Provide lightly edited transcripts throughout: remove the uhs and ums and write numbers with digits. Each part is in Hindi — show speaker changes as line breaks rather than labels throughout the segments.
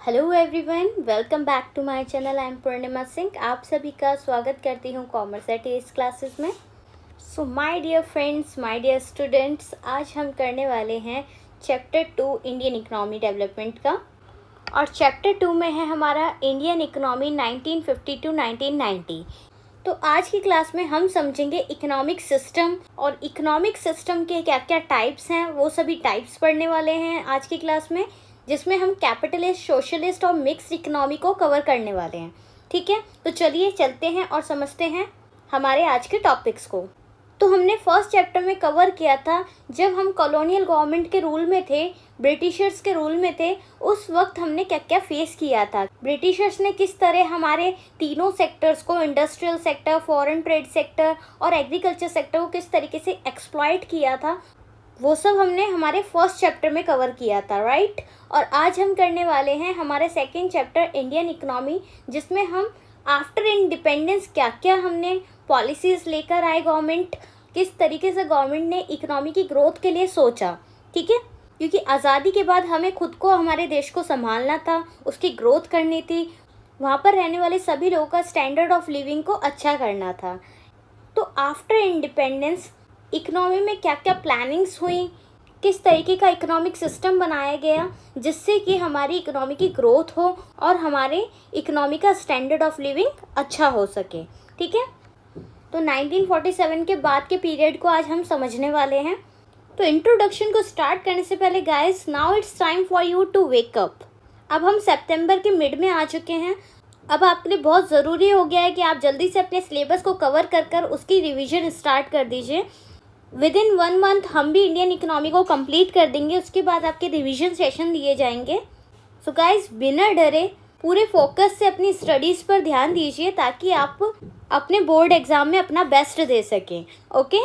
Hello everyone, welcome back to my channel. I am Purnima Singh. आप सभी का स्वागत करती हूँ कॉमर्स एट एस क्लासेस में। So my dear friends, my dear students, आज हम करने वाले हैं चैप्टर 2 इंडियन इकोनॉमी डेवलपमेंट का। और चैप्टर 2 में है हमारा इंडियन इकोनॉमी 1950 टू 1990। तो आज की क्लास में हम समझेंगे इकोनॉमिक सिस्टम और इकोनॉमिक सिस्टम के क्या क्या टाइप्स हैं, वो सभी टाइप्स पढ़ने वाले हैं आज की क्लास में, जिसमें हम कैपिटलिस्ट, सोशलिस्ट और मिक्स्ड इकोनॉमी को कवर करने वाले हैं। ठीक है, तो चलिए चलते हैं और समझते हैं हमारे आज के टॉपिक्स को। तो हमने फर्स्ट चैप्टर में कवर किया था, जब हम कॉलोनियल गवर्नमेंट के रूल में थे, ब्रिटिशर्स के रूल में थे, उस वक्त हमने क्या क्या फेस किया था। ब्रिटिशर्स ने किस तरह हमारे तीनों सेक्टर्स को, industrial sector, foreign trade sector और एग्रीकल्चर सेक्टर को किस तरीके से एक्सप्लॉइट किया था, वो सब हमने हमारे फर्स्ट चैप्टर में कवर किया था, राइट। और आज हम करने वाले हैं हमारे सेकेंड चैप्टर इंडियन इकोनॉमी, जिसमें हम आफ्टर इंडिपेंडेंस क्या क्या हमने पॉलिसीज़ लेकर आए गवर्नमेंट, किस तरीके से गवर्नमेंट ने इकोनॉमी की ग्रोथ के लिए सोचा। ठीक है, क्योंकि आज़ादी के बाद हमें खुद को, हमारे देश को संभालना था, उसकी ग्रोथ करनी थी, वहाँ पर रहने वाले सभी लोगों का स्टैंडर्ड ऑफ लिविंग को अच्छा करना था। तो आफ्टर इंडिपेंडेंस इकोनॉमी में क्या क्या प्लानिंग्स हुई, किस तरीके का इकोनॉमिक सिस्टम बनाया गया जिससे कि हमारी इकोनॉमी की ग्रोथ हो और हमारे इकोनॉमी का स्टैंडर्ड ऑफ लिविंग अच्छा हो सके। ठीक है, तो 1947 के बाद के पीरियड को आज हम समझने वाले हैं। तो इंट्रोडक्शन को स्टार्ट करने से पहले guys, now it's time for you to wake up. अब हम सितंबर के मिड में आ चुके हैं। अब आपके लिए बहुत ज़रूरी हो गया है कि आप जल्दी से अपने सिलेबस को कवर कर उसकी रिवीजन स्टार्ट कर दीजिए। विद इन 1 मंथ हम भी इंडियन इकोनॉमी को कंप्लीट कर देंगे, उसके बाद आपके रिवीजन सेशन दिए जाएंगे। सो गाइस, बिना डरे पूरे फोकस से अपनी स्टडीज़ पर ध्यान दीजिए ताकि आप अपने बोर्ड एग्ज़ाम में अपना बेस्ट दे सकें। ओके,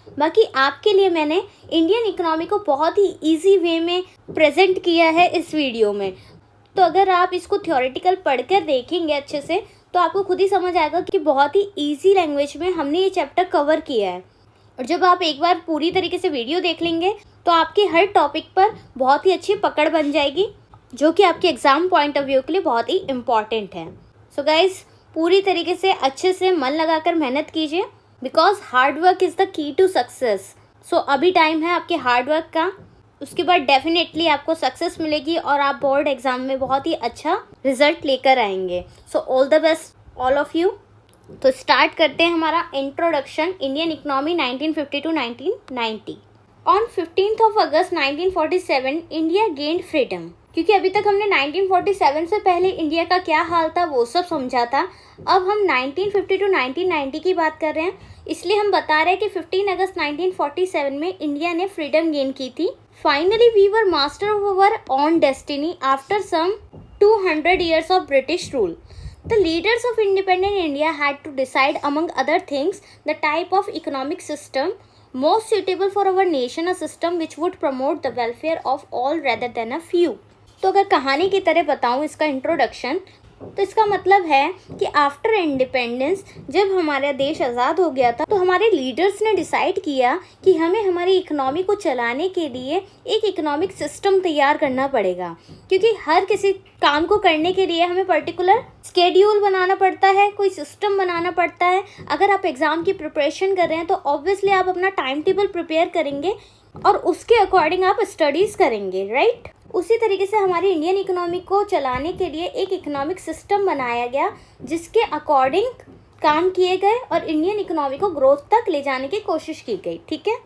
बाकी आपके लिए मैंने इंडियन इकोनॉमी को बहुत ही ईजी वे में प्रेजेंट किया है इस वीडियो में। तो अगर आप इसको थ्योरेटिकल पढ़कर देखेंगे अच्छे से, तो आपको खुद ही समझ आएगा कि बहुत ही ईजी लैंग्वेज में हमने ये चैप्टर कवर किया है। और जब आप एक बार पूरी तरीके से वीडियो देख लेंगे तो आपके हर टॉपिक पर बहुत ही अच्छी पकड़ बन जाएगी, जो कि आपके एग्ज़ाम पॉइंट ऑफ व्यू के लिए बहुत ही इम्पॉर्टेंट है। सो गाइज, पूरी तरीके से अच्छे से मन लगाकर मेहनत कीजिए, because hard work is the key to success. So अभी टाइम है आपके हार्ड वर्क का, उसके बाद डेफिनेटली आपको सक्सेस मिलेगी और आप बोर्ड एग्ज़ाम में बहुत ही अच्छा रिजल्ट लेकर आएंगे। So all the best all of you. तो स्टार्ट करते हैं हमारा introduction Indian economy 1950 to 1990। On 15th of August 1947 India gained freedom. क्योंकि अभी तक हमने 1947 से पहले इंडिया का क्या हाल था वो सब समझा था। अब हम 1950 टू 1990 की बात कर रहे हैं, इसलिए हम बता रहे हैं कि 15 अगस्त 1947 में इंडिया ने फ्रीडम गेन की थी। Finally we were master of our own destiny after some 200 years of British rule. The leaders of independent India had to decide, among other things, the type of economic system most suitable for our nation, a system which would promote the welfare of all rather than a few. तो अगर कहानी की तरह बताऊँ इसका इंट्रोडक्शन, तो इसका मतलब है कि आफ्टर इंडिपेंडेंस जब हमारा देश आज़ाद हो गया था, तो हमारे लीडर्स ने डिसाइड किया कि हमें हमारी इकोनॉमी को चलाने के लिए एक इकोनॉमिक सिस्टम तैयार करना पड़ेगा। क्योंकि हर किसी काम को करने के लिए हमें पर्टिकुलर स्केड्यूल बनाना पड़ता है, कोई सिस्टम बनाना पड़ता है। अगर आप एग्ज़ाम की प्रिपरेशन कर रहे हैं तो ऑब्वियसली आप अपना टाइम टेबल प्रिपेयर करेंगे और उसके अकॉर्डिंग आप स्टडीज़ करेंगे, राइट। उसी तरीके से हमारी इंडियन इकोनॉमी को चलाने के लिए एक इकोनॉमिक सिस्टम बनाया गया, जिसके अकॉर्डिंग काम किए गए और इंडियन इकोनॉमी को ग्रोथ तक ले जाने की कोशिश की गई। ठीक है,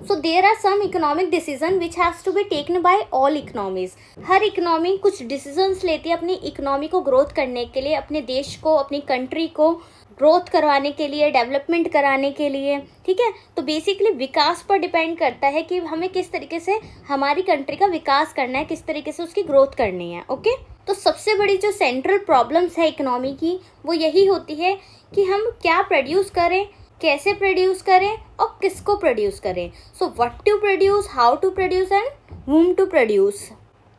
so there are some economic decision which has to be taken by all economies. हर इकोनॉमी कुछ डिसीजंस लेती है अपनी इकोनॉमी को ग्रोथ करने के लिए, अपने देश को, अपनी कंट्री को ग्रोथ करवाने के लिए, डेवलपमेंट कराने के लिए। ठीक है, तो बेसिकली विकास पर डिपेंड करता है कि हमें किस तरीके से हमारी कंट्री का विकास करना है, किस तरीके से उसकी ग्रोथ करनी है। ओके, तो सबसे बड़ी जो सेंट्रल प्रॉब्लम्स है इकोनॉमी की, वो यही होती है कि हम क्या प्रोड्यूस करें, कैसे प्रोड्यूस करें और किसको प्रोड्यूस करें। So what to produce, how to produce and whom to produce.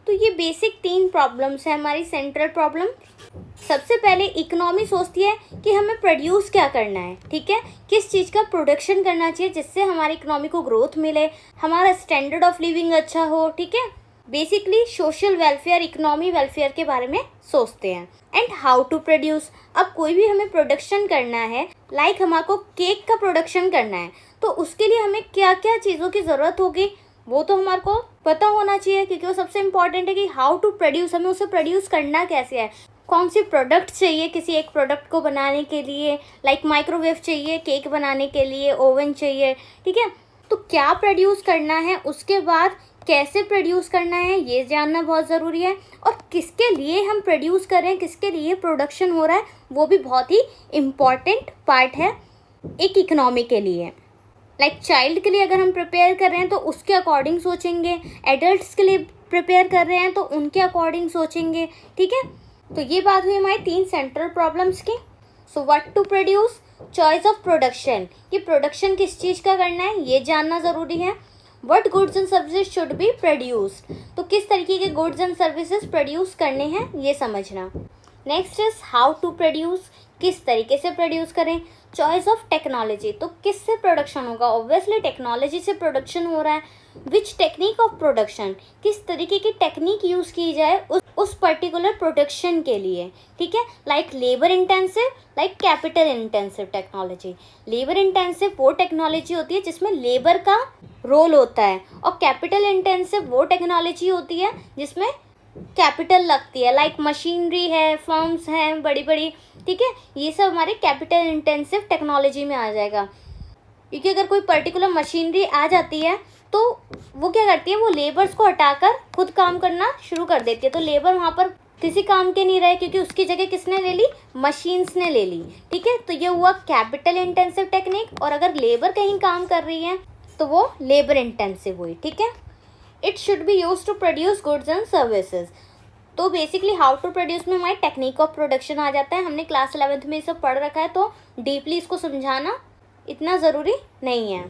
तो ये बेसिक 3 प्रॉब्लम्स है हमारी सेंट्रल प्रॉब्लम। सबसे पहले इकोनॉमी सोचती है कि हमें प्रोड्यूस क्या करना है। ठीक है, किस चीज़ का प्रोडक्शन करना चाहिए जिससे हमारी इकोनॉमी को ग्रोथ मिले, हमारा स्टैंडर्ड ऑफ लिविंग अच्छा हो। ठीक है, basically social welfare, economy welfare के बारे में सोचते हैं। एंड हाउ टू प्रोड्यूस, अब कोई भी हमें प्रोडक्शन करना है, लाइक हमारे को केक का प्रोडक्शन करना है, तो उसके लिए हमें क्या क्या चीज़ों की ज़रूरत होगी वो तो हमारे को पता होना चाहिए, क्योंकि वो सबसे इम्पॉर्टेंट है कि हाउ टू प्रोड्यूस, हमें उसे प्रोड्यूस करना कैसे है, कौन सी प्रोडक्ट चाहिए किसी एक प्रोडक्ट को बनाने के लिए, लाइक माइक्रोवेव चाहिए केक बनाने के लिए, ओवन चाहिए, ठीक है। तो क्या प्रोड्यूस करना है, उसके बाद कैसे प्रोड्यूस करना है ये जानना बहुत ज़रूरी है, और किसके लिए हम प्रोड्यूस कर रहे हैं, किसके लिए प्रोडक्शन हो रहा है, वो भी बहुत ही इम्पॉर्टेंट पार्ट है एक इकोनॉमी के लिए। लाइक चाइल्ड के लिए अगर हम प्रिपेयर कर रहे हैं तो उसके अकॉर्डिंग सोचेंगे, एडल्ट्स के लिए प्रिपेयर कर रहे हैं तो उनके अकॉर्डिंग सोचेंगे, ठीक है। तो ये बात हुई हमारी 3 सेंट्रल प्रॉब्लम्स की। So what to produce, choice of production, कि प्रोडक्शन किस चीज़ का करना है ये जानना ज़रूरी है। What goods and services should be produced, तो किस तरीके के गुड्स एंड सर्विसेज प्रोड्यूस करने हैं ये समझना। Next is how to produce, किस तरीके से प्रोड्यूस करें। चॉइस ऑफ टेक्नोलॉजी, तो किससे प्रोडक्शन होगा, ऑब्वियसली टेक्नोलॉजी से प्रोडक्शन हो रहा है। विच टेक्निक ऑफ प्रोडक्शन, किस तरीके की टेक्निक यूज़ की जाए उस पर्टिकुलर प्रोडक्शन के लिए, ठीक है। Like labour intensive, like capital intensive technology. Labour intensive वो टेक्नोलॉजी होती है जिसमें लेबर का रोल होता है, और कैपिटल इंटेंसिव वो टेक्नोलॉजी होती है जिसमें कैपिटल लगती है, लाइक मशीनरी है, फर्म्स हैं बड़ी बड़ी, ठीक है। ये सब हमारे कैपिटल इंटेंसिव टेक्नोलॉजी में आ जाएगा, क्योंकि अगर कोई पर्टिकुलर मशीनरी आ जाती है तो वो क्या करती है, वो लेबर्स को हटाकर खुद काम करना शुरू कर देती है, तो लेबर वहाँ पर किसी काम के नहीं रहे, क्योंकि उसकी जगह किसने ले ली, मशीन्स ने ले ली, ठीक है। तो ये हुआ कैपिटल इंटेंसिव टेक्निक, और अगर लेबर कहीं काम कर रही है तो वो लेबर इंटेंसिव हुई, ठीक है। It should be use to produce goods and services, तो बेसिकली हाउ टू प्रोड्यूस में हमारी टेक्निक ऑफ प्रोडक्शन आ जाता है। हमने क्लास 11th में ये सब पढ़ रखा है, तो डीपली इसको समझाना इतना ज़रूरी नहीं है।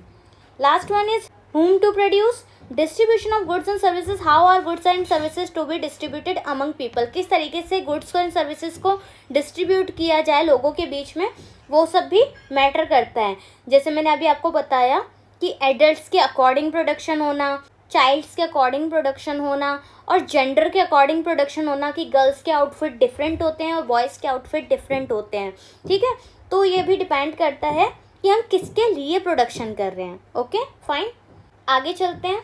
Last one is whom to produce, distribution of goods and services, how are goods and services to be distributed among people, किस तरीके से गुड्स एंड सर्विसेज को डिस्ट्रीब्यूट किया जाए लोगों के बीच में, वो सब भी मैटर करता है। जैसे मैंने अभी आपको बताया कि एडल्ट्स के अकॉर्डिंग प्रोडक्शन होना, चाइल्ड्स के अकॉर्डिंग प्रोडक्शन होना, और जेंडर के अकॉर्डिंग प्रोडक्शन होना, कि गर्ल्स के आउटफिट डिफरेंट होते हैं और बॉयज़ के आउटफिट डिफरेंट होते हैं, ठीक है। तो ये भी डिपेंड करता है कि हम किसके लिए प्रोडक्शन कर रहे हैं। ओके फाइन, आगे चलते हैं।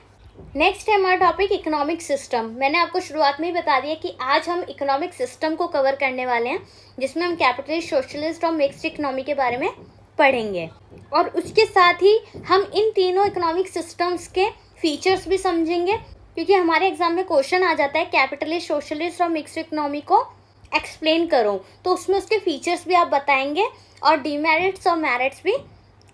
नेक्स्ट है हमारा टॉपिक इकोनॉमिक सिस्टम। मैंने आपको शुरुआत में ही बता दिया कि आज हम इकोनॉमिक सिस्टम को कवर करने वाले हैं, जिसमें हम कैपिटलिस्ट, सोशलिस्ट और मिक्स्ड इकोनॉमी के बारे में पढ़ेंगे, और उसके साथ ही हम इन तीनों इकोनॉमिक सिस्टम्स के फीचर्स भी समझेंगे, क्योंकि हमारे एग्जाम में क्वेश्चन आ जाता है कैपिटलिस्ट, सोशलिस्ट और मिक्स्ड इकोनॉमी को एक्सप्लेन करो, तो उसमें उसके फीचर्स भी आप बताएंगे और डीमेरिट्स और मेरिट्स भी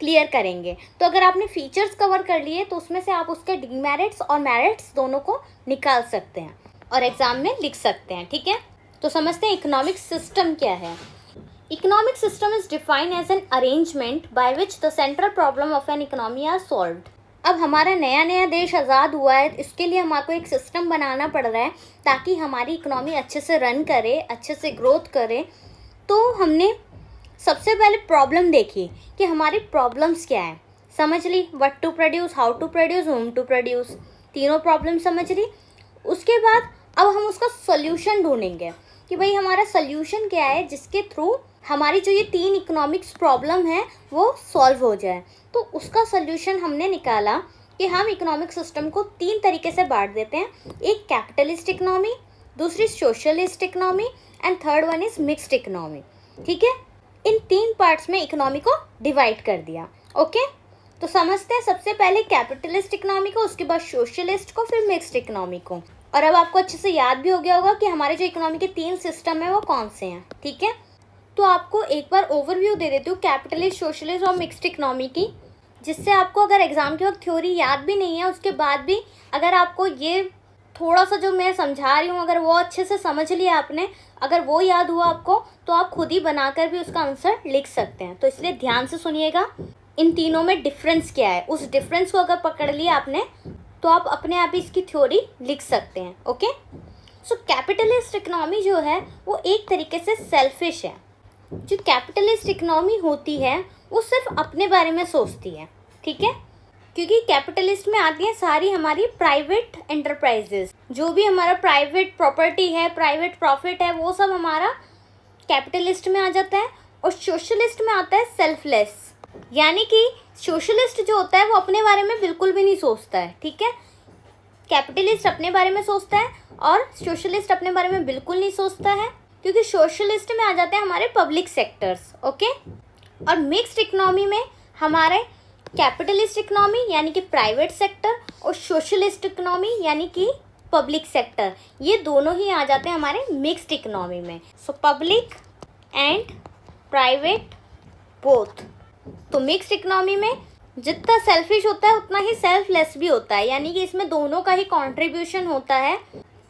क्लियर करेंगे। तो अगर आपने फीचर्स कवर कर लिए तो उसमें से आप उसके डीमेरिट्स और मेरिट्स दोनों को निकाल सकते हैं और एग्जाम में लिख सकते हैं, ठीक है। तो समझते हैं इकोनॉमिक सिस्टम क्या है। Economic system is defined as an arrangement by which the central problem of an economy are solved. अब हमारा नया नया देश आज़ाद हुआ है, इसके लिए हमारे को एक सिस्टम बनाना पड़ रहा है ताकि हमारी इकोनॉमी अच्छे से रन करे, अच्छे से ग्रोथ करे। तो हमने सबसे पहले प्रॉब्लम देखी कि हमारी प्रॉब्लम्स क्या है, समझ ली, what to produce, how to produce, whom to produce, तीनों प्रॉब्लम समझ ली। उसके बाद अब हम उसका सोल्यूशन ढूंढेंगे कि भाई हमारा सोल्यूशन क्या है जिसके थ्रू हमारी जो ये 3 इकोनॉमिक्स प्रॉब्लम है वो सॉल्व हो जाए। तो उसका सोल्यूशन हमने निकाला कि हम इकोनॉमिक सिस्टम को 3 तरीके से बांट देते हैं, एक कैपिटलिस्ट इकोनॉमी, दूसरी socialist economy and third one is mixed economy, ठीक है। इन 3 पार्ट्स में इकोनॉमी को डिवाइड कर दिया। ओके, तो समझते हैं सबसे पहले कैपिटलिस्ट इकोनॉमी को, उसके बाद सोशलिस्ट को, फिर मिक्स्ड इकोनॉमी को। और अब आपको अच्छे से याद भी हो गया होगा कि हमारे जो इकोनॉमी के 3 सिस्टम है वो कौन से हैं, ठीक है। तो आपको एक बार ओवरव्यू दे देती हूँ कैपिटलिस्ट, सोशलिस्ट और मिक्स्ड इकोनॉमी की, जिससे आपको अगर एग्जाम के वक्त थ्योरी याद भी नहीं है उसके बाद भी अगर आपको ये थोड़ा सा जो मैं समझा रही हूँ अगर वो अच्छे से समझ लिया आपने, अगर वो याद हुआ आपको, तो आप खुद ही बनाकर भी उसका आंसर लिख सकते हैं। तो इसलिए ध्यान से सुनिएगा, इन तीनों में डिफरेंस क्या है, उस डिफरेंस को अगर पकड़ लिया आपने तो आप अपने आप ही इसकी थ्योरी लिख सकते हैं। ओके, सो कैपिटलिस्ट इकोनॉमी जो है वो एक तरीके से सेल्फिश है। जो कैपिटलिस्ट इकोनॉमी होती है वो सिर्फ अपने बारे में सोचती है, ठीक है। क्योंकि कैपिटलिस्ट में आती हैं सारी हमारी प्राइवेट एंटरप्राइजेस, जो भी हमारा प्राइवेट प्रॉपर्टी है, प्राइवेट प्रॉफिट है, वो सब हमारा कैपिटलिस्ट में आ जाता है। और सोशलिस्ट में आता है सेल्फलेस, यानी कि सोशलिस्ट जो होता है वो अपने बारे में बिल्कुल भी नहीं सोचता है, ठीक है। कैपिटलिस्ट अपने बारे में सोचता है और सोशलिस्ट अपने बारे में बिल्कुल नहीं सोचता है, क्योंकि सोशलिस्ट में आ जाते हैं हमारे पब्लिक सेक्टर्स, ओके। और मिक्स्ड इकोनॉमी में हमारे कैपिटलिस्ट इकोनॉमी यानी कि प्राइवेट सेक्टर और सोशलिस्ट इकोनॉमी यानी कि पब्लिक सेक्टर, ये दोनों ही आ जाते हैं हमारे मिक्स्ड इकोनॉमी में। So public and private both. तो मिक्स्ड इकोनॉमी में जितना सेल्फिश होता है उतना ही सेल्फलेस भी होता है, यानी कि इसमें दोनों का ही कंट्रीब्यूशन होता है,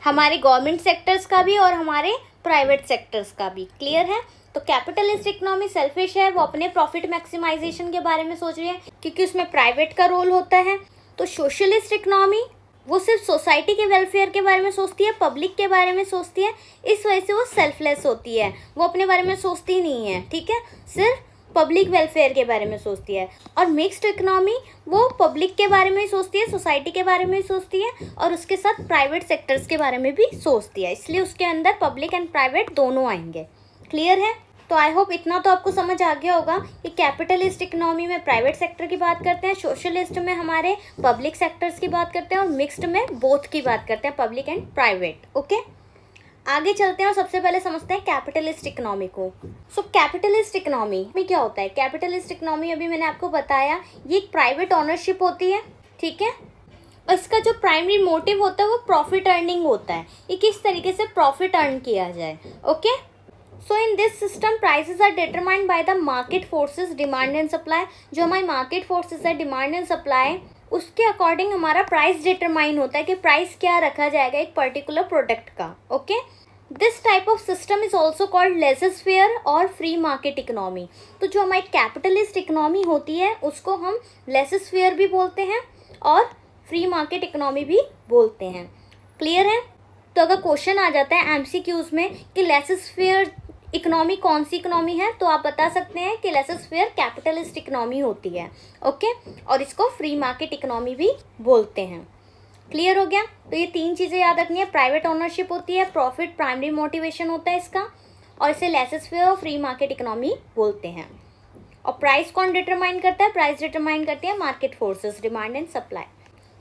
हमारे गवर्नमेंट सेक्टर्स का भी और हमारे प्राइवेट सेक्टर्स का भी। क्लियर है। तो कैपिटलिस्ट इकोनॉमी सेल्फिश है, वो अपने प्रॉफिट मैक्सिमाइजेशन के बारे में सोच रही है क्योंकि उसमें प्राइवेट का रोल होता है। तो सोशलिस्ट इकोनॉमी वो सिर्फ सोसाइटी के वेलफेयर के बारे में सोचती है, पब्लिक के बारे में सोचती है, इस वजह से वो सेल्फलेस होती है, वो अपने बारे में सोचती नहीं है, ठीक है, सिर्फ पब्लिक वेलफेयर के बारे में सोचती है। और मिक्स्ड इकोनॉमी वो पब्लिक के बारे में ही सोचती है, सोसाइटी के बारे में ही सोचती है और उसके साथ प्राइवेट सेक्टर्स के बारे में भी सोचती है, इसलिए उसके अंदर पब्लिक एंड प्राइवेट दोनों आएंगे। क्लियर है। तो आई होप इतना तो आपको समझ आ गया होगा कि कैपिटलिस्ट इकोनॉमी में प्राइवेट सेक्टर की बात करते हैं, सोशलिस्ट में हमारे पब्लिक सेक्टर्स की बात करते हैं और मिक्स्ड में बोथ की बात करते हैं, पब्लिक एंड प्राइवेट। ओके, आगे चलते हैं और सबसे पहले समझते हैं कैपिटलिस्ट इकोनॉमी को। सो कैपिटलिस्ट इकोनॉमी में क्या होता है? कैपिटलिस्ट इकोनॉमी अभी मैंने आपको बताया, ये एक प्राइवेट ओनरशिप होती है, ठीक है। और इसका जो प्राइमरी मोटिव होता है वो प्रॉफिट अर्निंग होता है, ये किस तरीके से प्रॉफिट अर्न किया जाए। Okay, so in this system prices are determined by the market forces, demand and supply. जो हमारी मार्केट फोर्सेस है, डिमांड एंड सप्लाई, उसके अकॉर्डिंग हमारा प्राइस डिटरमाइन होता है कि प्राइस क्या रखा जाएगा एक पर्टिकुलर प्रोडक्ट का। Okay, this type of system is also called laissez faire और फ्री मार्केट इकोनॉमी। तो जो हमारी कैपिटलिस्ट इकोनॉमी होती है उसको हम लेज़र फेयर भी बोलते हैं और फ्री मार्केट इकोनॉमी भी बोलते हैं। क्लियर है। तो अगर क्वेश्चन आ जाता है एमसीक्यूज में कि लेज़र फेयर इकोनॉमी कौन सी इकोनॉमी है, तो आप बता सकते हैं कि लेज़र फेयर कैपिटलिस्ट इकोनॉमी होती है। ओके, और इसको फ्री मार्केट इकोनॉमी भी बोलते हैं। क्लियर हो गया। तो ये तीन चीज़ें याद रखनी है, प्राइवेट ओनरशिप होती है, प्रॉफिट प्राइमरी मोटिवेशन होता है इसका, और इसे लेज़र फेयर और फ्री मार्केट इकोनॉमी बोलते हैं। और प्राइस कौन डिटरमाइन करता है? प्राइस डिटरमाइन करती है market forces, demand and supply.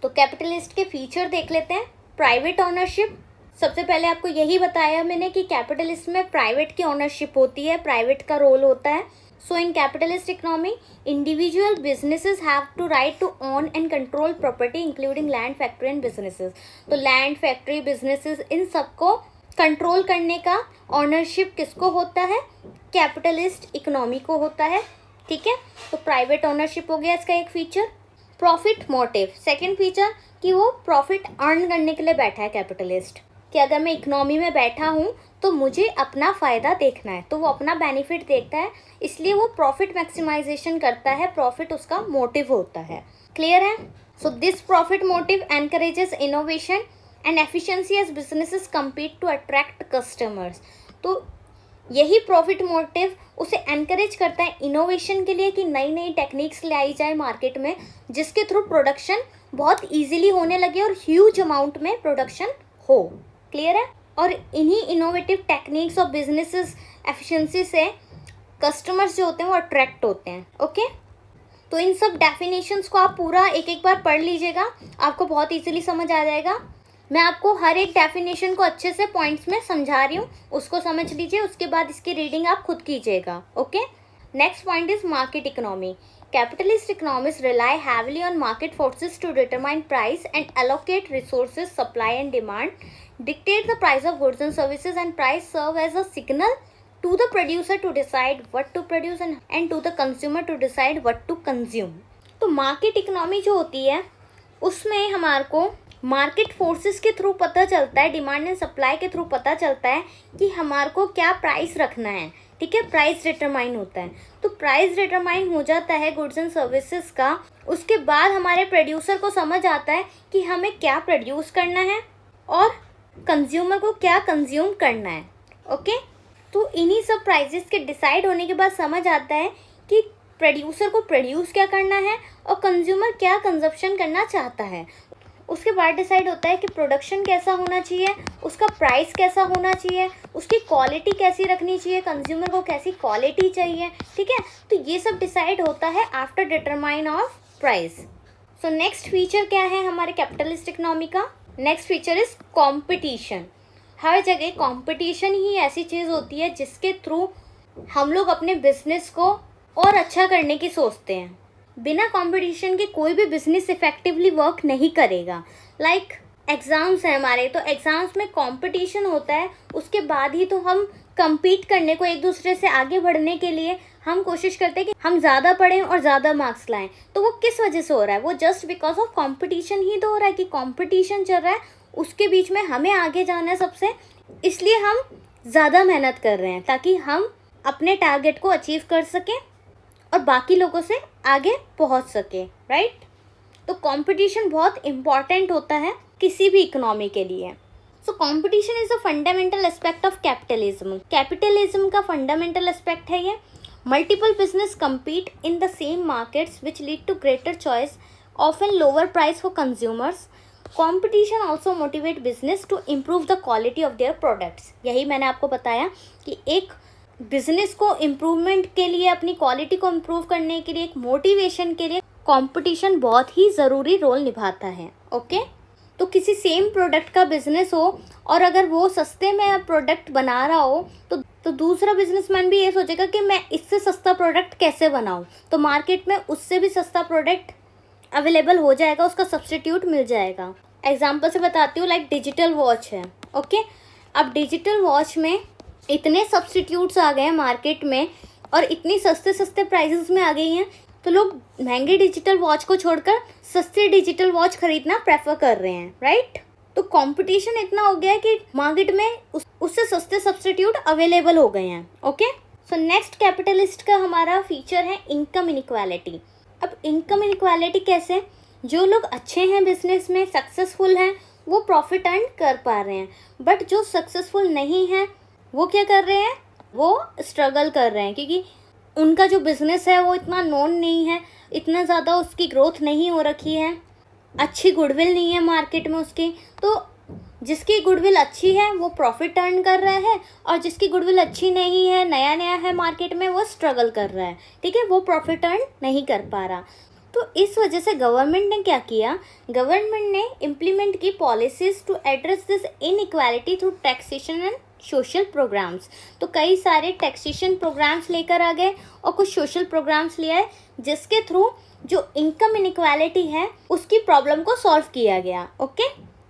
तो कैपिटलिस्ट के फीचर देख लेते हैं। प्राइवेट ओनरशिप, सबसे पहले आपको यही बताया मैंने कि कैपिटलिस्ट में प्राइवेट की ओनरशिप होती है, प्राइवेट का रोल होता है। So in capitalist economy individual businesses have to right to own and control property including land, factory and businesses. तो लैंड, फैक्ट्री, बिजनेसेस, इन सबको कंट्रोल करने का ऑनरशिप किसको होता है? कैपिटलिस्ट इकोनॉमी को होता है, ठीक है। तो प्राइवेट ओनरशिप हो गया इसका एक feature. Profit motive, second feature, कि वो प्रॉफिट अर्न करने के लिए बैठा है कैपिटलिस्ट, कि अगर मैं इकोनॉमी में बैठा हूँ तो मुझे अपना फ़ायदा देखना है, तो वो अपना बेनिफिट देखता है, इसलिए वो प्रॉफिट मैक्सिमाइजेशन करता है, प्रॉफिट उसका मोटिव होता है। क्लियर है। So this profit motive encourages innovation and efficiency as businesses compete to attract customers. तो यही प्रॉफिट मोटिव उसे एनकरेज करता है इनोवेशन के लिए, कि नई नई टेक्निक्स ले आई जाए मार्केट में, जिसके थ्रू प्रोडक्शन बहुत ईजिली होने लगे और ह्यूज अमाउंट में प्रोडक्शन हो। क्लियर है। और इन्हीं इनोवेटिव टेक्निक्स और बिजनेसेस एफिशिएंसी से कस्टमर्स जो होते हैं वो अट्रैक्ट होते हैं। ओके, तो इन सब डेफिनेशंस को आप पूरा एक एक बार पढ़ लीजिएगा, आपको बहुत इजीली समझ आ जाएगा। मैं आपको हर एक डेफिनेशन को अच्छे से पॉइंट्स में समझा रही हूँ, उसको समझ लीजिए, उसके बाद इसकी रीडिंग आप खुद कीजिएगा। Okay, next point is market economy. Capitalist economies rely heavily on market forces to determine price and allocate resources, supply and demand, dictate the price of goods and services, and price serve as a signal to the producer to decide what to produce and to the consumer to decide what to consume. तो मार्केट इकोनॉमी जो होती है उसमें हमारे को मार्केट फोर्सेस के थ्रू पता चलता है, डिमांड एंड सप्लाई के थ्रू पता चलता है कि हमारे को क्या प्राइस रखना है, ठीक है। प्राइस डिटरमाइन होता है, तो प्राइस डिटरमाइन हो जाता है गुड्स एंड सर्विसेज का। उसके बाद हमारे प्रोड्यूसर को समझ आता है कि हमें क्या प्रोड्यूस करना है और कंज्यूमर को क्या कंज्यूम करना है। ओके, तो इन्हीं सब प्राइसेस के डिसाइड होने के बाद समझ आता है कि प्रोड्यूसर को प्रोड्यूस क्या करना है और कंज्यूमर क्या कंजप्शन करना चाहता है। उसके बाद डिसाइड होता है कि प्रोडक्शन कैसा होना चाहिए, उसका प्राइस कैसा होना चाहिए, उसकी क्वालिटी कैसी रखनी चाहिए, कंज्यूमर को कैसी क्वालिटी चाहिए, ठीक है। तो ये सब डिसाइड होता है after determine of price. So next feature क्या है हमारे कैपिटलिस्ट इकोनॉमी का? Next feature is competition. हर जगह कंपटीशन ही ऐसी चीज़ होती है जिसके थ्रू हम लोग अपने बिजनेस को और अच्छा करने की सोचते हैं। बिना कंपटीशन के कोई भी बिजनेस इफेक्टिवली वर्क नहीं करेगा। लाइक एग्ज़ाम्स हैं हमारे, तो एग्ज़ाम्स में कंपटीशन होता है, उसके बाद ही तो हम compete करने को, एक दूसरे से आगे बढ़ने के लिए हम कोशिश करते हैं कि हम ज़्यादा पढ़ें और ज़्यादा मार्क्स लाएं। तो वो किस वजह से हो रहा है? वो जस्ट बिकॉज ऑफ कंपटीशन ही तो हो रहा है कि कंपटीशन चल रहा है, उसके बीच में हमें आगे जाना है सबसे, इसलिए हम ज़्यादा मेहनत कर रहे हैं ताकि हम अपने टारगेट को अचीव कर सकें और बाकी लोगों से आगे पहुंच सके, राइट। तो कंपटीशन बहुत इम्पॉर्टेंट होता है किसी भी इकोनॉमी के लिए। So competition is a fundamental aspect of capitalism. Capitalism का फंडामेंटल एस्पेक्ट है ये। Multiple business compete in the same markets which lead to greater choice, often lower price for consumers. Competition also motivate business to improve the quality of their products. यही मैंने आपको बताया कि एक बिजनेस को इम्प्रूवमेंट के लिए, अपनी क्वालिटी को इम्प्रूव करने के लिए, एक मोटिवेशन के लिए कंपटीशन बहुत ही ज़रूरी रोल निभाता है। ओके, तो किसी सेम प्रोडक्ट का बिजनेस हो और अगर वो सस्ते में प्रोडक्ट बना रहा हो तो दूसरा बिजनेसमैन भी ये सोचेगा कि मैं इससे सस्ता प्रोडक्ट कैसे बनाऊं, तो मार्केट में उससे भी सस्ता प्रोडक्ट अवेलेबल हो जाएगा, उसका सब्स्टिट्यूट मिल जाएगा। एग्जाम्पल से बताती हूँ, लाइक डिजिटल वॉच है। ओके, अब डिजिटल वॉच में इतने सब्स्टिट्यूट्स आ गए हैं मार्केट में और इतनी सस्ते सस्ते प्राइसेस में आ गई हैं, तो लोग महंगे डिजिटल वॉच को छोड़कर सस्ते डिजिटल वॉच खरीदना प्रेफर कर रहे हैं, राइट। तो कंपटीशन इतना हो गया है कि मार्केट में उससे सस्ते सब्स्टिट्यूट अवेलेबल हो गए हैं। ओके, सो नेक्स्ट कैपिटलिस्ट का हमारा फीचर है इनकम इनइक्वालिटी। अब इनकम इनइक्वालिटी कैसे? जो लोग अच्छे हैं बिजनेस में, सक्सेसफुल हैं, वो प्रॉफिट अर्न कर पा रहे हैं, बट जो सक्सेसफुल नहीं हैं वो क्या कर रहे हैं? वो स्ट्रगल कर रहे हैं, क्योंकि उनका जो बिज़नेस है वो इतना नोन नहीं है, इतना ज़्यादा उसकी ग्रोथ नहीं हो रखी है, अच्छी गुडविल नहीं है मार्केट में उसकी। तो जिसकी गुडविल अच्छी है वो प्रॉफिट अर्न कर रहा है और जिसकी गुडविल अच्छी नहीं है, नया नया है मार्केट में, वो स्ट्रगल कर रहा है, ठीक है, वो प्रॉफिट अर्न नहीं कर पा रहा। तो इस वजह से गवर्नमेंट ने क्या किया? गवर्नमेंट ने इम्प्लीमेंट की policies to address this inequality through taxation and social programs. तो कई सारे टैक्सेशन प्रोग्राम्स लेकर आ गए और कुछ सोशल प्रोग्राम्स ले आए, जिसके थ्रू जो इनकम इनइक्वालिटी है उसकी प्रॉब्लम को सॉल्व किया गया। ओके,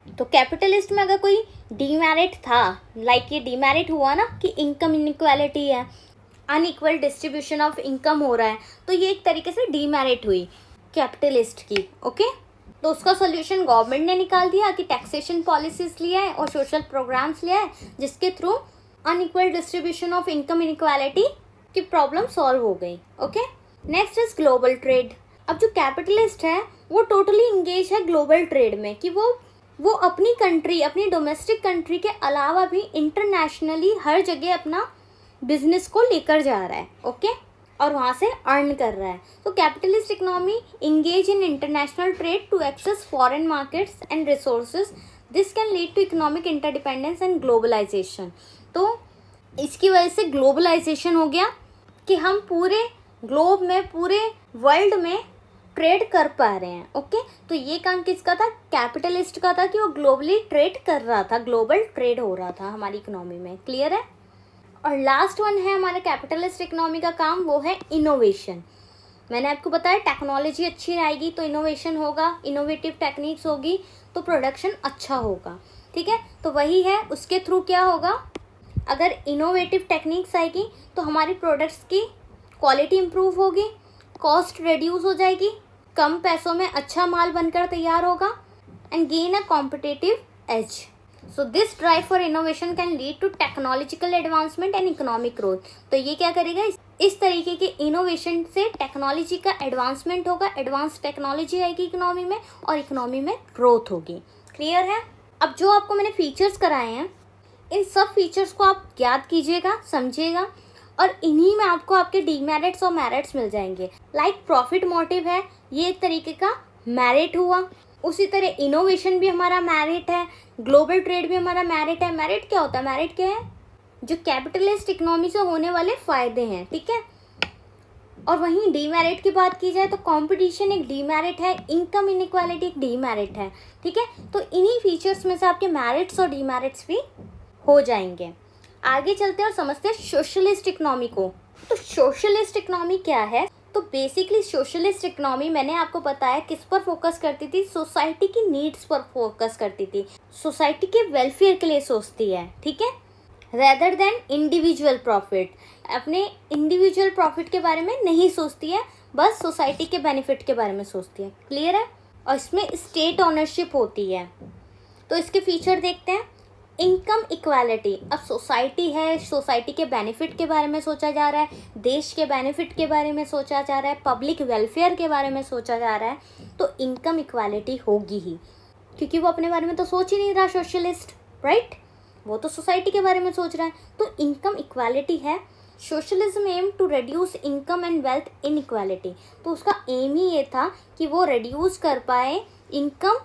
तो कैपिटलिस्ट में अगर कोई डीमेरिट था, लाइक ये डीमेरिट हुआ ना कि इनकम इनइक्वालिटी है, अनइक्वल डिस्ट्रीब्यूशन ऑफ इनकम हो रहा है, तो ये एक तरीके से डीमेरिट हुई कैपिटलिस्ट की। ओके, तो उसका सोल्यूशन गवर्नमेंट ने निकाल दिया कि टैक्सेशन पॉलिसीज लिया है और सोशल प्रोग्राम्स लिया है, जिसके through unequal distribution of income inequality की प्रॉब्लम सॉल्व हो गई। Okay, next is global trade. अब जो कैपिटलिस्ट है वो टोटली इंगेज है ग्लोबल ट्रेड में, कि वो अपनी कंट्री, अपनी डोमेस्टिक कंट्री के अलावा भी इंटरनेशनली हर जगह अपना बिजनेस को लेकर जा रहा है। ओके, और वहाँ से अर्न कर रहा है। तो capitalist economy engage in international trade to access foreign markets and resources. This can lead to economic interdependence and globalization. तो इसकी वजह से ग्लोबलाइजेशन हो गया कि हम पूरे ग्लोब में, पूरे वर्ल्ड में ट्रेड कर पा रहे हैं। ओके, तो ये काम किसका था? कैपिटलिस्ट का था, कि वो ग्लोबली ट्रेड कर रहा था, ग्लोबल ट्रेड हो रहा था हमारी इकोनॉमी में। क्लियर है? और लास्ट वन है हमारे कैपिटलिस्ट इकोनॉमी का काम, वो है इनोवेशन। मैंने आपको बताया टेक्नोलॉजी अच्छी आएगी तो इनोवेशन होगा, इनोवेटिव टेक्निक्स होगी तो प्रोडक्शन अच्छा होगा, ठीक है। तो वही है, उसके थ्रू क्या होगा? अगर इनोवेटिव टेक्निक्स आएगी तो हमारी प्रोडक्ट्स की क्वालिटी इम्प्रूव होगी, कॉस्ट रिड्यूस हो जाएगी, कम पैसों में अच्छा माल बनकर तैयार होगा and gain a competitive edge. So this drive for innovation can lead to technological advancement and economic growth. तो ये क्या करेगा? इस तरीके के इनोवेशन से टेक्नोलॉजी का एडवांसमेंट होगा, एडवांस टेक्नोलॉजी आएगी इकोनॉमी में और इकोनॉमी में ग्रोथ होगी। क्लियर है? अब जो आपको मैंने फीचर्स कराए हैं, इन सब फीचर्स को आप याद कीजिएगा, समझिएगा और इन्हीं में आपको आपके डीमेरिट्स और मेरिट्स मिल जाएंगे। लाइक प्रॉफिट मोटिव है, ये एक तरीके का मेरिट हुआ। उसी तरह इनोवेशन भी हमारा मेरिट है, ग्लोबल ट्रेड भी हमारा मेरिट है। मेरिट क्या होता है? मेरिट क्या है? जो कैपिटलिस्ट इकोनॉमी से होने वाले फायदे हैं, ठीक है। और वहीं डीमेरिट की बात की जाए तो कंपटीशन एक डीमेरिट है, इनकम इनइक्वालिटी एक डीमेरिट है, ठीक है। तो इन्हीं फीचर्स में से आपके मेरिट्स और डीमेरिट्स भी हो जाएंगे। आगे चलते हैं और समझते हैं सोशलिस्ट इकोनॉमी को। तो सोशलिस्ट इकोनॉमी क्या है? तो बेसिकली सोशलिस्ट इकोनॉमी मैंने आपको बताया किस पर फोकस करती थी, सोसाइटी की नीड्स पर फोकस करती थी, सोसाइटी के वेलफेयर के लिए सोचती है, ठीक है, रेदर देन इंडिविजुअल प्रॉफिट। अपने इंडिविजुअल प्रॉफिट के बारे में नहीं सोचती है, बस सोसाइटी के बेनिफिट के बारे में सोचती है। क्लियर है? और इसमें स्टेट ओनरशिप होती है। तो इसके फीचर देखते हैं। इनकम इक्वालिटी, अब सोसाइटी है, सोसाइटी के बेनिफिट के बारे में सोचा जा रहा है, देश के बेनिफिट के बारे में सोचा जा रहा है, पब्लिक वेलफेयर के बारे में सोचा जा रहा है, तो इनकम इक्वालिटी होगी ही, क्योंकि वो अपने बारे में तो सोच ही नहीं रहा सोशलिस्ट, राइट। वो तो सोसाइटी के बारे में सोच रहा है, तो इनकम इक्वालिटी है। Socialism aim to reduce income and wealth inequality, तो उसका एम ही ये था कि वो रिड्यूस कर पाए इनकम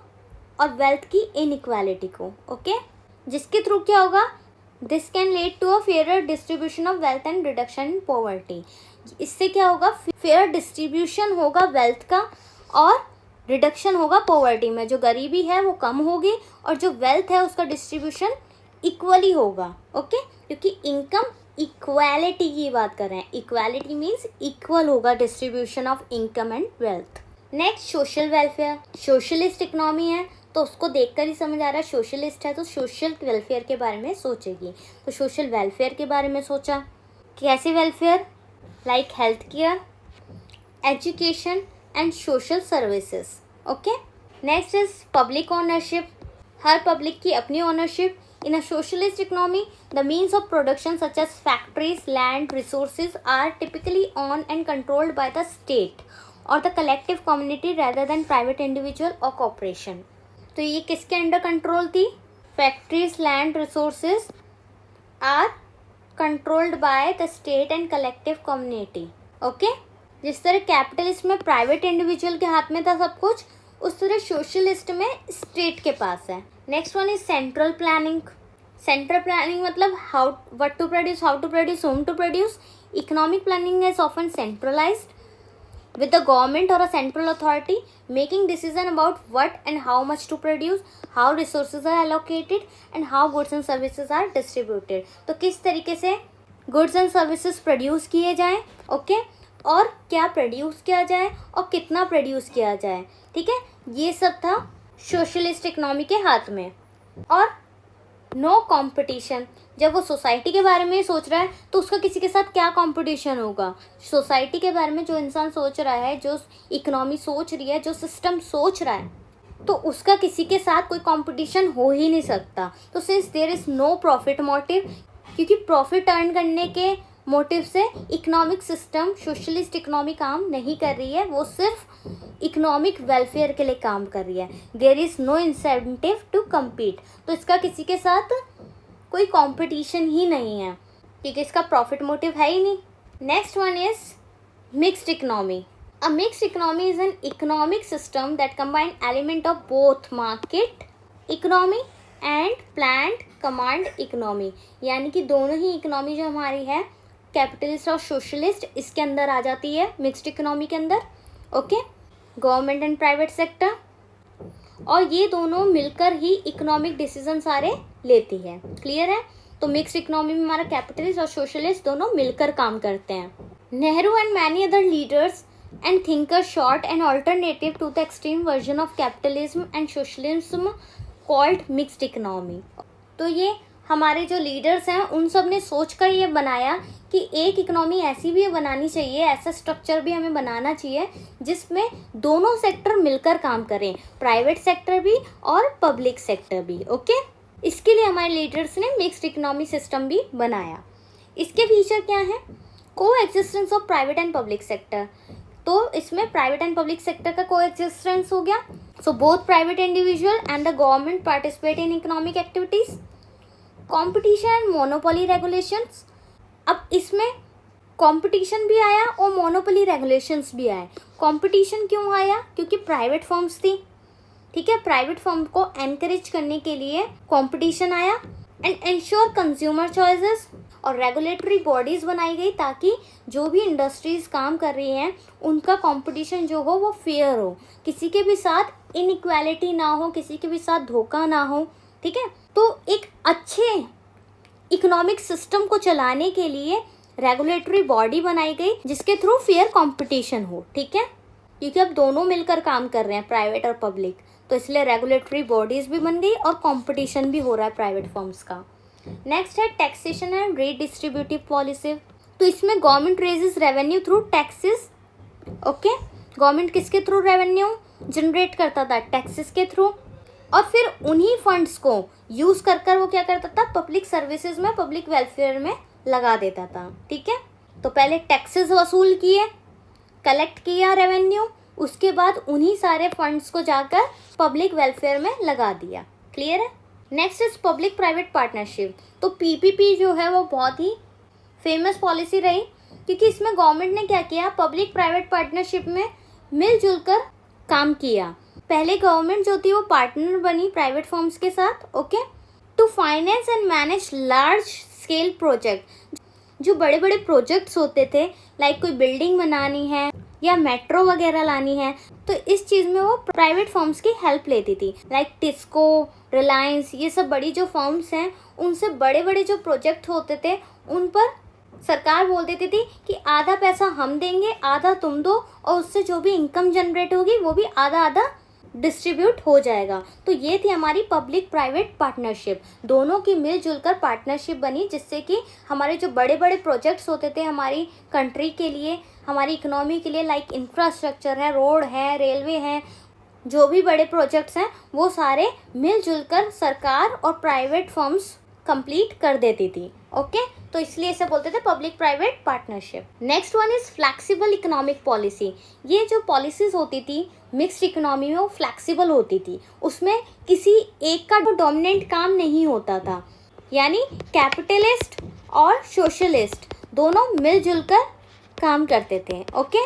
और वेल्थ की इनइक्वालिटी को, ओके। जिसके थ्रू क्या होगा? This can lead to a fair distribution of wealth and reduction in poverty. इससे क्या होगा? फेयर डिस्ट्रीब्यूशन होगा वेल्थ का और रिडक्शन होगा पॉवर्टी में। जो गरीबी है वो कम होगी और जो वेल्थ है उसका डिस्ट्रीब्यूशन इक्वली होगा, ओके। क्योंकि इनकम इक्वालिटी की बात कर रहे हैं, इक्वालिटी मीन्स इक्वल होगा distribution of income and wealth. Next social welfare, socialist economy है तो उसको देखकर ही समझ आ रहा है सोशलिस्ट है तो सोशल वेलफेयर के बारे में सोचेगी। तो सोशल वेलफेयर के बारे में सोचा, कैसे welfare? Like health care, education and social services, okay. Next is public ownership, her public की अपनी ownership. In a socialist economy, the means of production such as factories, land, resources are typically owned and controlled by the state or the collective community rather than private individual or corporation. तो ये किसके अंडर कंट्रोल थी? Factories, land, resources are controlled by the state and collective community. Okay? जिस तरह कैपिटलिस्ट में प्राइवेट इंडिविजुअल के हाथ में था सब कुछ, उस तरह सोशलिस्ट में स्टेट के पास है। Next one is central planning. Central planning मतलब how what to produce, how to produce, whom to produce. Economic planning is often centralised with the government or a central authority making decision about what and how much to produce, how resources are allocated and how goods and services are distributed. तो किस तरीके से goods and services प्रोड्यूस किए जाएं, ओके, और क्या प्रोड्यूस किया जाए और कितना प्रोड्यूस किया जाए, ठीक है। ये सब था सोशलिस्ट इकोनॉमी के हाथ में। और नो कंपटीशन, जब वो सोसाइटी के बारे में सोच रहा है तो उसका किसी के साथ क्या कंपटीशन होगा? सोसाइटी के बारे में जो इंसान सोच रहा है, जो इकोनॉमी सोच रही है, जो सिस्टम सोच रहा है, तो उसका किसी के साथ कोई कंपटीशन हो ही नहीं सकता। तो since there is no profit motive, क्योंकि प्रॉफिट अर्न करने के मोटिव से इकोनॉमिक सिस्टम, सोशलिस्ट इकोनॉमी काम नहीं कर रही है, वो सिर्फ इकोनॉमिक वेलफेयर के लिए काम कर रही है। There is no incentive to compete, तो इसका किसी के साथ कोई कंपटीशन ही नहीं है क्योंकि इसका प्रॉफिट मोटिव है ही नहीं। Next one is mixed economy. A mixed economy is an economic system that combine element of both market economy and planned command economy, यानी कि दोनों ही इकोनॉमी जो हमारी है, कैपिटलिस्ट और सोशलिस्ट, इसके अंदर आ जाती है मिक्स्ड इकोनॉमी के अंदर, okay. Government and private sector, और ये दोनों मिलकर ही इकोनॉमिक डिसीजन सारे लेती है। क्लियर है? तो मिक्स्ड इकोनॉमी में हमारा कैपिटलिस्ट और सोशलिस्ट दोनों मिलकर काम करते हैं। Nehru and many other leaders and thinkers sought an alternative to the extreme version of capitalism and socialism called mixed economy. तो ये हमारे जो लीडर्स हैं उन सब ने सोच कर ये बनाया कि एक इकोनॉमी ऐसी भी बनानी चाहिए, ऐसा स्ट्रक्चर भी हमें बनाना चाहिए जिसमें दोनों सेक्टर मिलकर काम करें, प्राइवेट सेक्टर भी और पब्लिक सेक्टर भी, ओके। इसके लिए हमारे लीडर्स ने मिक्स्ड इकोनॉमी सिस्टम भी बनाया। इसके फीचर क्या हैं? को existence of private and public sector, तो इसमें प्राइवेट एंड पब्लिक सेक्टर का को एग्जिस्टेंस हो गया। So both private individual and the government participate in economic activities. Competition and monopoly regulations, अब इसमें कंपटीशन भी आया और मोनोपोली रेगुलेशंस भी आए। कंपटीशन क्यों आया? क्योंकि प्राइवेट फर्म्स थी, ठीक है, प्राइवेट फर्म को एनकरेज करने के लिए कंपटीशन आया। एंड इंश्योर कंज्यूमर चॉइसेस, और रेगुलेटरी बॉडीज़ बनाई गई ताकि जो भी इंडस्ट्रीज काम कर रही हैं उनका कंपटीशन जो हो वो फेयर हो, किसी के भी साथ इनइक्वालिटी ना हो, किसी के भी साथ धोखा ना हो, ठीक है। तो एक अच्छे इकोनॉमिक सिस्टम को चलाने के लिए रेगुलेटरी बॉडी बनाई गई जिसके थ्रू फेयर कंपटीशन हो, ठीक है, क्योंकि अब दोनों मिलकर काम कर रहे हैं, प्राइवेट और पब्लिक, तो इसलिए रेगुलेटरी बॉडीज़ भी बन गई और कंपटीशन भी हो रहा है प्राइवेट फर्म्स का। नेक्स्ट है टैक्सेशन एंड रीडिस्ट्रीब्यूटिव पॉलिसी। तो इसमें government raises revenue through taxes, okay, government किसके थ्रू रेवेन्यू जनरेट करता था? टैक्सेस के थ्रू, और फिर उन्हीं फंड्स को यूज़ कर वो क्या करता था? पब्लिक सर्विसेज में, पब्लिक वेलफेयर में लगा देता था, ठीक है। तो पहले टैक्सेस वसूल किए, कलेक्ट किया रेवेन्यू, उसके बाद उन्हीं सारे फंड्स को जाकर पब्लिक वेलफेयर में लगा दिया। क्लियर है? Next is public private partnership. तो पीपीपी जो है वो बहुत ही फेमस पॉलिसी रही, क्योंकि इसमें गवर्नमेंट ने क्या किया? पब्लिक प्राइवेट पार्टनरशिप में मिलजुल कर काम किया। पहले गवर्नमेंट जो थी वो पार्टनर बनी प्राइवेट फर्म्स के साथ, okay, to finance and manage large scale project. जो बड़े बड़े प्रोजेक्ट्स होते थे, लाइक कोई बिल्डिंग बनानी है या मेट्रो वगैरह लानी है, तो इस चीज़ में वो प्राइवेट फर्म्स की हेल्प लेती थी, लाइक टिस्को, रिलायंस, ये सब बड़ी जो फर्म्स हैं, उनसे बड़े बड़े जो प्रोजेक्ट होते थे उन पर सरकार बोल देती थी कि आधा पैसा हम देंगे, आधा तुम दो, और उससे जो भी इनकम जनरेट होगी वो भी आधा आधा डिस्ट्रीब्यूट हो जाएगा। तो ये थी हमारी पब्लिक प्राइवेट पार्टनरशिप, दोनों की मिलजुल कर पार्टनरशिप बनी, जिससे कि हमारे जो बड़े बड़े प्रोजेक्ट्स होते थे हमारी कंट्री के लिए, हमारी इकोनॉमी के लिए, लाइक इंफ्रास्ट्रक्चर है, रोड है, रेलवे है, जो भी बड़े प्रोजेक्ट्स हैं वो सारे मिलजुल कर सरकार और प्राइवेट फर्म्स कंप्लीट कर देती थी, ओके। तो इसलिए इसे बोलते थे public private partnership. Next one is flexible economic policy. ये जो पॉलिसीज होती थी मिक्स्ड इकोनॉमी में, वो फ्लेक्सिबल होती थी, उसमें किसी एक का डोमिनेंट काम नहीं होता था, यानी कैपिटलिस्ट और सोशलिस्ट दोनों मिलजुल कर काम करते थे, ओके।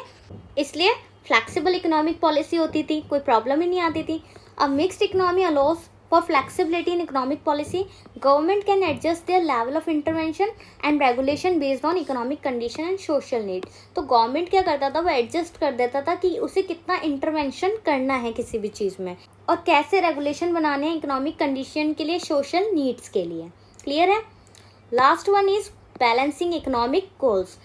इसलिए फ्लेक्सिबल इकोनॉमिक पॉलिसी होती थी, कोई प्रॉब्लम ही नहीं आती थी। अब mixed economy allow us for flexibility in economic policy. Government can adjust their level of intervention and regulation based on economic condition and social need. तो गवर्नमेंट क्या करता था? वो एडजस्ट कर देता था कि उसे कितना इंटरवेंशन करना है किसी भी चीज़ में, और कैसे रेगुलेशन बनाने हैं इकोनॉमिक कंडीशन के लिए, सोशल नीड्स के लिए। क्लियर है? Last one is balancing economic goals.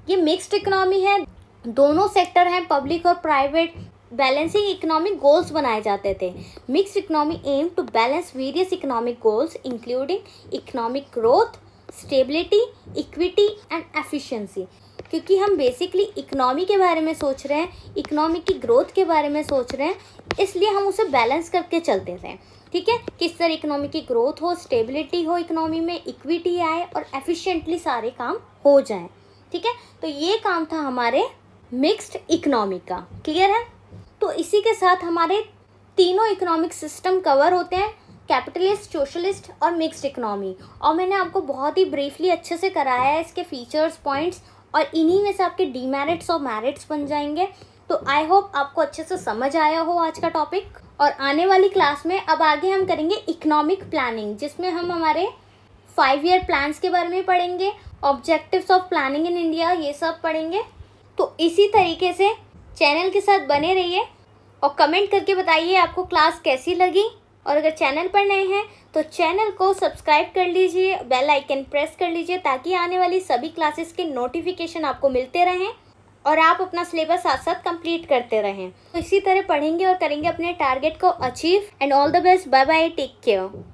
ये मिक्स्ड इकोनॉमी है, दोनों सेक्टर हैं, पब्लिक और प्राइवेट, बैलेंसिंग इकोनॉमिक गोल्स बनाए जाते थे। Mixed economy aim to balance various economic goals including economic growth, stability, equity and efficiency. क्योंकि हम बेसिकली इकोनॉमी के बारे में सोच रहे हैं, इकोनॉमी की ग्रोथ के बारे में सोच रहे हैं, इसलिए हम उसे बैलेंस करके चलते थे, ठीक है। किस तरह इकोनॉमी की ग्रोथ हो, स्टेबिलिटी हो इकोनॉमी में, इक्विटी आए और एफिशिएंटली सारे काम हो जाएं, ठीक है। तो ये काम था हमारे मिक्स्ड इकोनॉमी का। क्लियर है? तो इसी के साथ हमारे तीनों इकोनॉमिक सिस्टम कवर होते हैं, कैपिटलिस्ट, सोशलिस्ट और मिक्स्ड इकोनॉमी। और मैंने आपको बहुत ही ब्रीफली अच्छे से कराया है इसके फीचर्स, पॉइंट्स, और इन्हीं में से आपके डीमेरिट्स और मेरिट्स बन जाएंगे। तो आई होप आपको अच्छे से समझ आया हो आज का टॉपिक। और आने वाली क्लास में अब आगे हम करेंगे इकोनॉमिक प्लानिंग, जिसमें हम हमारे 5 ईयर प्लान्स के बारे में पढ़ेंगे, objectives of planning in India, ये सब पढ़ेंगे। तो इसी तरीके से चैनल के साथ बने रहिए और कमेंट करके बताइए आपको क्लास कैसी लगी। और अगर चैनल पर नए हैं तो चैनल को सब्सक्राइब कर लीजिए, बेल आइकन प्रेस कर लीजिए, ताकि आने वाली सभी क्लासेस के नोटिफिकेशन आपको मिलते रहें और आप अपना सिलेबस साथ साथ कंप्लीट करते रहें। तो इसी तरह पढ़ेंगे और करेंगे अपने टारगेट को achieve. And all the best, bye bye, take care.